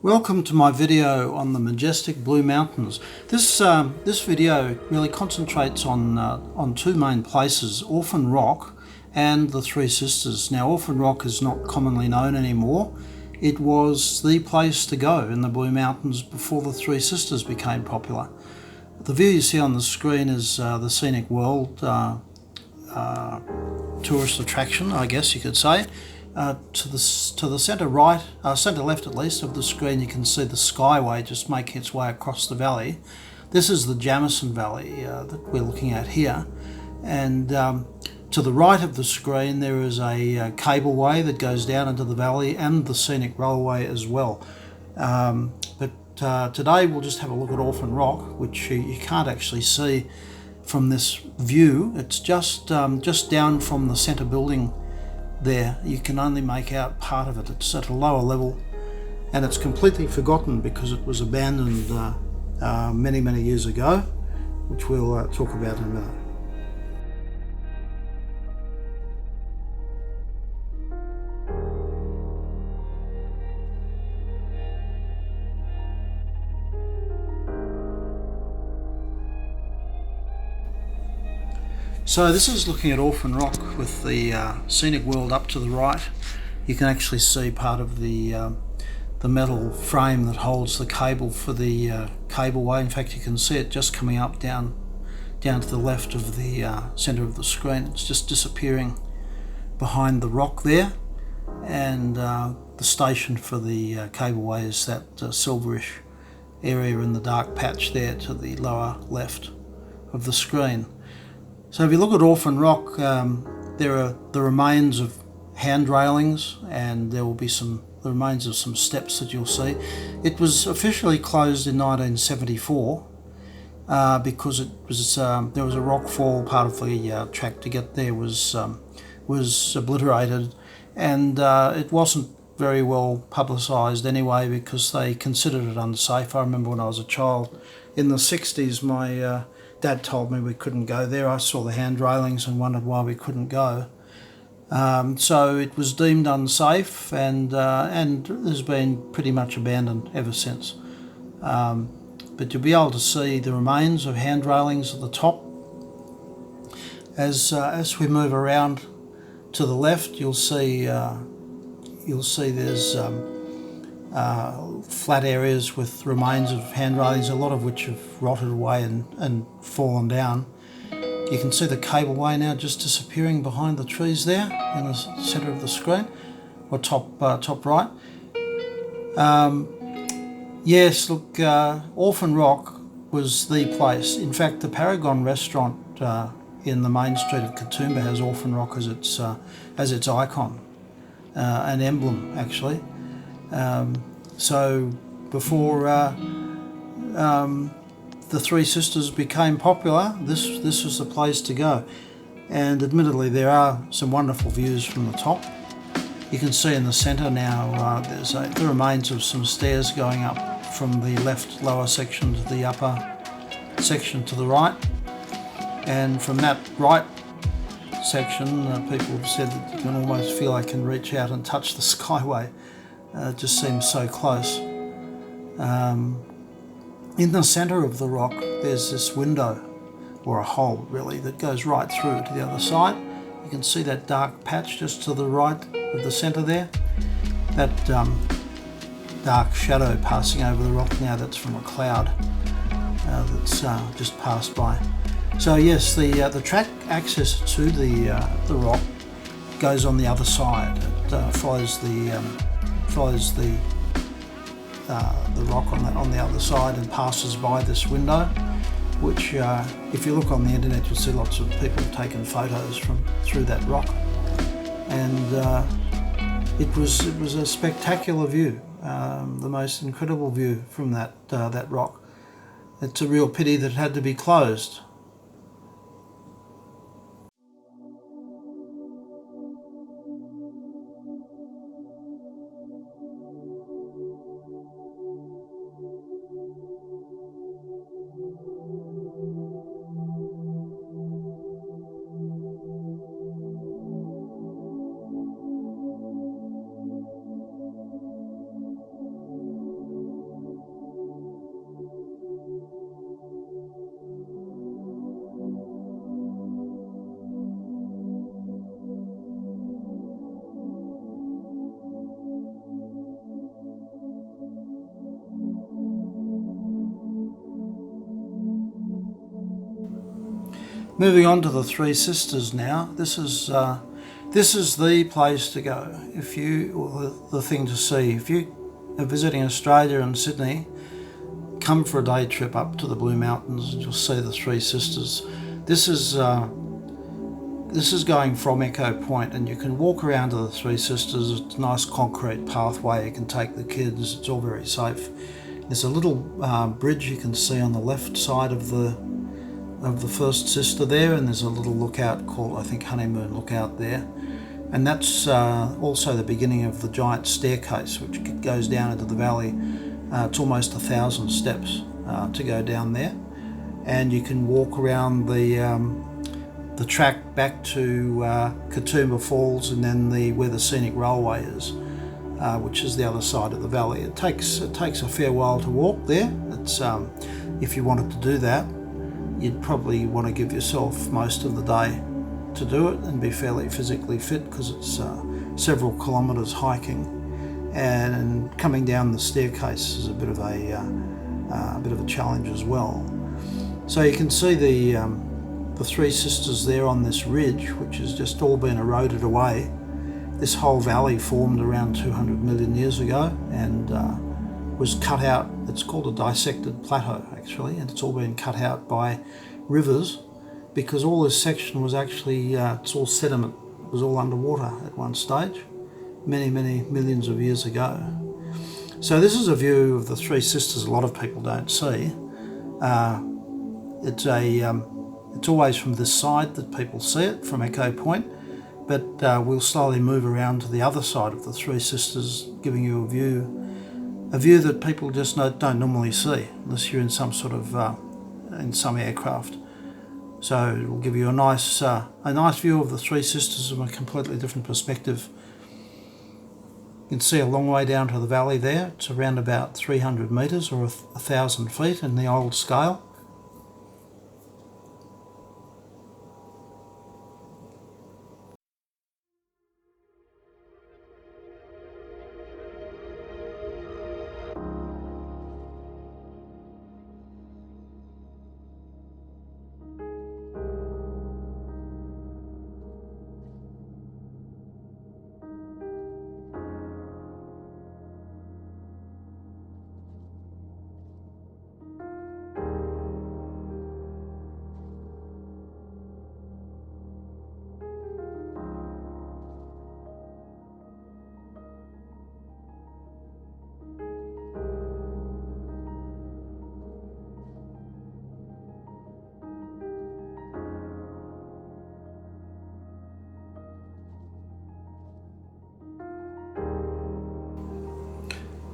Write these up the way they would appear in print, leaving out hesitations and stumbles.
Welcome to my video on the majestic Blue Mountains. This video really concentrates on two main places, Orphan Rock and the Three Sisters. Now, Orphan Rock is not commonly known anymore. It was the place to go in the Blue Mountains before the Three Sisters became popular. The view you see on the screen is the Scenic World tourist attraction, I guess you could say. To the centre right, centre left at least of the screen, you can see the Skyway just making its way across the valley. This is the Jamison Valley that we're looking at here, and to the right of the screen there is a cableway that goes down into the valley and the scenic railway as well. But today we'll just have a look at Orphan Rock, which you can't actually see from this view. It's just down from the centre building there. You can only make out part of it. It's at a lower level and it's completely forgotten because it was abandoned many years ago, which we'll talk about in a minute. So this is looking at Orphan Rock with the Scenic World up to the right. You can actually see part of the metal frame that holds the cable for the cableway. In fact, you can see it just coming up down to the left of the centre of the screen. It's just disappearing behind the rock there, and the station for the cableway is that silverish area in the dark patch there to the lower left of the screen. So if you look at Orphan Rock, there are the remains of hand railings, and there will be the remains of some steps that you'll see. It was officially closed in 1974 because there was a rock fall. Part of the track to get there was obliterated, and it wasn't very well publicised anyway because they considered it unsafe. I remember when I was a child in the 60s, my Dad told me we couldn't go there. I saw the hand railings and wondered why we couldn't go. So it was deemed unsafe, and has been pretty much abandoned ever since. But you'll be able to see the remains of hand railings at the top. As we move around to the left, you'll see there's flat areas with remains of hand railings, a lot of which have rotted away and fallen down. You can see the cableway now just disappearing behind the trees there in the centre of the screen, or top right. Yes, look, Orphan Rock was the place. In fact, the Paragon restaurant in the main street of Katoomba has Orphan Rock as its icon, an emblem actually. So before the Three Sisters became popular, this was the place to go. And admittedly, there are some wonderful views from the top. You can see in the centre now there's the remains of some stairs going up from the left lower section to the upper section to the right. And from that right section, people have said that you can almost feel I can reach out and touch the Skyway. It just seems so close. In the centre of the rock there's this window, or a hole really, that goes right through to the other side. You can see that dark patch just to the right of the centre there. That dark shadow passing over the rock now, that's from a cloud that's just passed by. So yes, the track access to the rock goes on the other side. It follows the rock on the other side and passes by this window, which if you look on the internet you'll see lots of people taking photos through that rock, and it was a spectacular view, the most incredible view from that rock. It's a real pity that it had to be closed. Moving on to the Three Sisters now. This is the place to go if you, or the thing to see if you are visiting Australia and Sydney. Come for a day trip up to the Blue Mountains and you'll see the Three Sisters. This is going from Echo Point, and you can walk around to the Three Sisters. It's a nice concrete pathway. You can take the kids. It's all very safe. There's a little bridge you can see on the left side of the first sister there, and there's a little lookout called, I think, Honeymoon Lookout there. And that's also the beginning of the giant staircase which goes down into the valley. It's almost 1,000 steps to go down there, and you can walk around the track back to Katoomba Falls, and then where the scenic railway is, which is the other side of the valley. It takes a fair while to walk there. It's if you wanted to do that, you'd probably want to give yourself most of the day to do it and be fairly physically fit, because it's several kilometres hiking, and coming down the staircase is a bit of a challenge as well. So you can see the Three Sisters there on this ridge, which has just all been eroded away. This whole valley formed around 200 million years ago and was cut out. It's called a dissected plateau actually, and it's all been cut out by rivers, because all this section was actually, it's all sediment. It was all underwater at one stage, many millions of years ago. So this is a view of the Three Sisters a lot of people don't see. It's always from this side that people see it, from Echo Point, but we'll slowly move around to the other side of the Three Sisters, giving you a view that people just don't normally see unless you're in some sort of in some aircraft. So it will give you a nice view of the Three Sisters from a completely different perspective. You can see a long way down to the valley there. It's around about 300 metres or 1,000 feet in the old scale.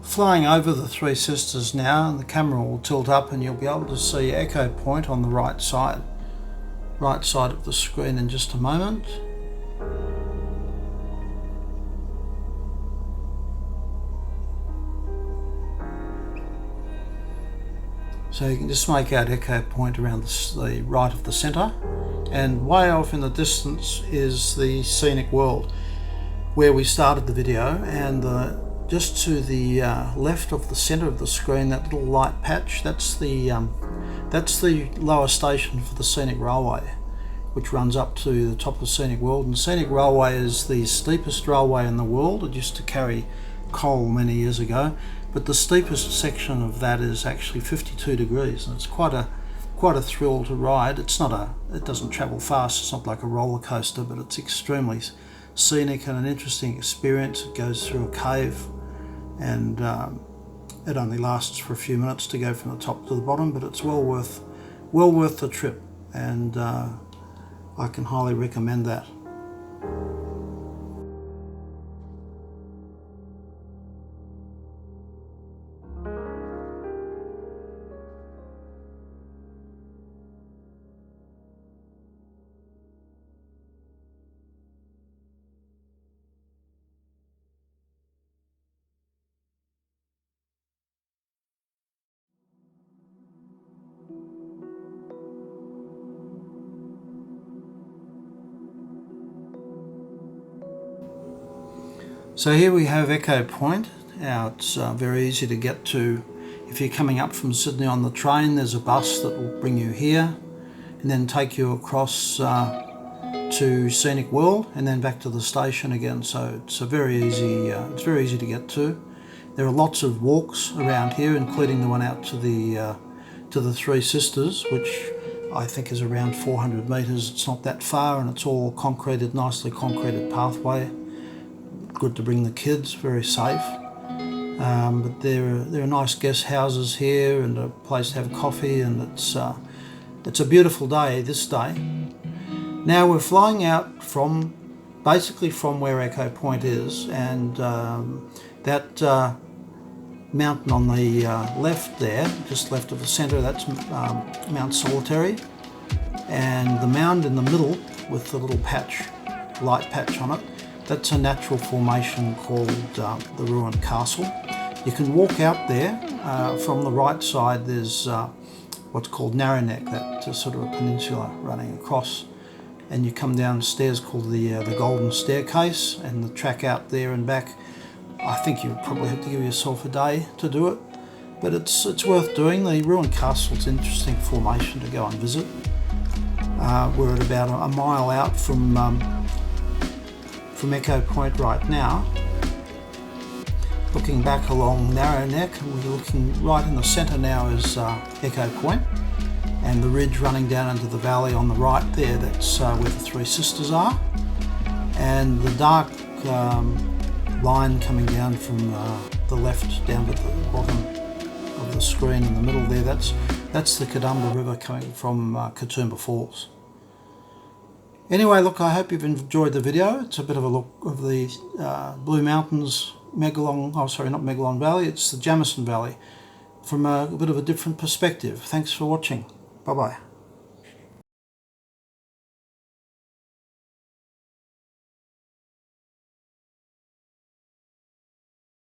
Flying over the Three Sisters now, and the camera will tilt up and you'll be able to see Echo Point on the right side of the screen in just a moment. So you can just make out Echo Point around the right of the centre, and way off in the distance is the scenic world where we started the video, and just to the left of the centre of the screen, that little light patch, that's the lower station for the scenic railway, which runs up to the top of the scenic world. And the scenic railway is the steepest railway in the world. It used to carry coal many years ago, but the steepest section of that is actually 52 degrees, and it's quite a thrill to ride. It doesn't travel fast. It's not like a roller coaster, but it's extremely scenic and an interesting experience. It goes through a cave, and it only lasts for a few minutes to go from the top to the bottom, but it's well worth the trip, and I can highly recommend that. So here we have Echo Point. Now it's very easy to get to. If you're coming up from Sydney on the train, there's a bus that will bring you here, and and then take you across to Scenic World and then back to the station again. So it's very easy to get to. There are lots of walks around here, including the one out to the Three Sisters, which I think is around 400 metres. It's not that far, and it's all concreted, nicely concreted pathway. Good to bring the kids, very safe. But there are nice guest houses here and a place to have coffee, and it's a beautiful day this day. Now we're flying out basically from where Echo Point is, and that mountain on the left there, just left of the centre, that's Mount Solitary, and the mound in the middle with the little light patch on it, that's a natural formation called the ruined castle. You can walk out there. From the right side there's what's called Narrow Neck, that sort of a peninsula running across, and you come down stairs called the Golden Staircase, and the track out there and back, I think you would probably have to give yourself a day to do it, but it's worth doing. The ruined castle's an interesting formation to go and visit. We're at about a mile out from Echo Point right now, looking back along Narrow Neck, and we're looking right in the centre now is Echo Point, and the ridge running down into the valley on the right there, that's where the Three Sisters are, and the dark line coming down from the left down to the bottom of the screen in the middle there, that's the Kadumba River coming from Katoomba Falls. Anyway, look, I hope you've enjoyed the video. It's a bit of a look of the Blue Mountains, not Megalong Valley, it's the Jamison Valley from a bit of a different perspective. Thanks for watching. Bye-bye.